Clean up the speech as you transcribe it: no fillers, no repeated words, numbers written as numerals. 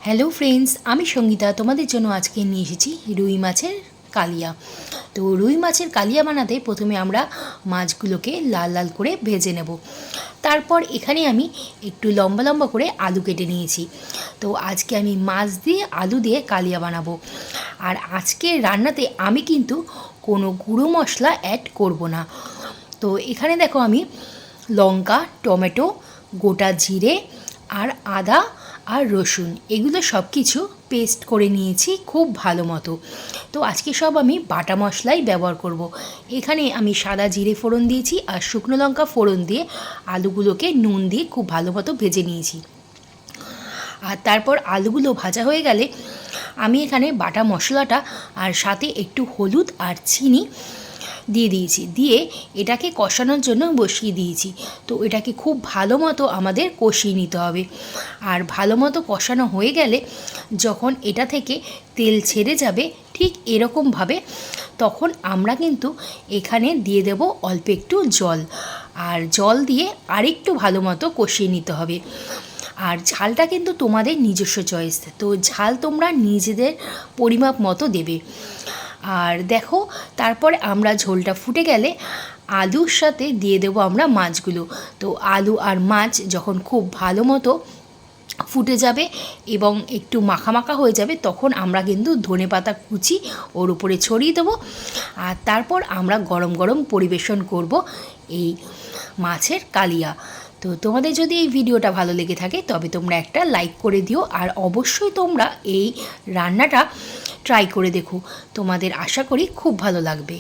Hello friends, আমি সঙ্গীতা তোমাদের জন্য আজকে নিয়ে এসেছি রুই মাছের কালিয়া। তো রুই মাছের কালিয়া বানাতে প্রথমে আমরা মাছগুলোকে লাল লাল করে ভেজে নেব। তারপর এখানে আমি একটু লম্বা লম্বা করে আলু কেটে নিয়েছি। তো আজকে আমি মাছ দিয়ে আলু দিয়ে কালিয়া বানাবো। আর আজকে রান্নাতে আমি কিন্তু কোনো গুঁড়ো মশলা অ্যাড করব না। তো এখানে দেখো আমি লঙ্কা, টমেটো, গোটা জিরে আর আদা আর রসুন এগুলো সব কিছু পেস্ট করে নিয়েছি খুব ভালো মতো। তো আজকে সব আমি বাটা মশলাই ব্যবহার করব। এখানে আমি সাদা জিরে ফোড়ন দিয়েছি আর শুকনো লঙ্কা ফোড়ন দিয়ে আলুগুলোকে নুন দিয়ে খুব ভালো মতো ভেজে নিয়েছি। আর তারপর আলুগুলো ভাজা হয়ে গেলে আমি এখানে বাটা মশলাটা আর সাথে একটু হলুদ আর চিনি দিয়ে দিয়েছি, দিয়ে এটাকে কষানোর জন্য বসিয়ে দিয়েছি। তো এটাকে খুব ভালো মতো আমাদের কষিয়ে নিতে হবে। আর ভালো মতো কষানো হয়ে গেলে যখন এটা থেকে তেল ছেড়ে যাবে ঠিক এরকমভাবে, তখন আমরা কিন্তু এখানে দিয়ে দেব অল্প একটু জল। আর জল দিয়ে আরেকটু ভালো মতো কষিয়ে নিতে হবে। আর ঝালটা কিন্তু তোমাদের নিজস্ব চয়েস, তো ঝাল তোমরা নিজেদের পরিমাপ মতো দেবে। আর দেখো তারপরে আমরা ঝোলটা ফুটে গেলে আলুর সাথে দিয়ে দেবো আমরা মাছগুলো। তো আলু আর মাছ যখন খুব ভালো মতো ফুটে যাবে এবং একটু মাখা মাখা হয়ে যাবে, তখন আমরা কিন্তু ধনেপাতা কুচি ওর উপরে ছড়িয়ে দেবো। আর তারপর আমরা গরম গরম পরিবেশন করব এই মাছের কালিয়া। তো তোমাদের যদি এই ভিডিওটা ভালো লেগে থাকে তবে তোমরা একটা লাইক করে দিও। আর অবশ্যই তোমরা এই রান্নাটা ট্রাই করে দেখো, তোমাদের আশা করি খুব ভালো লাগবে।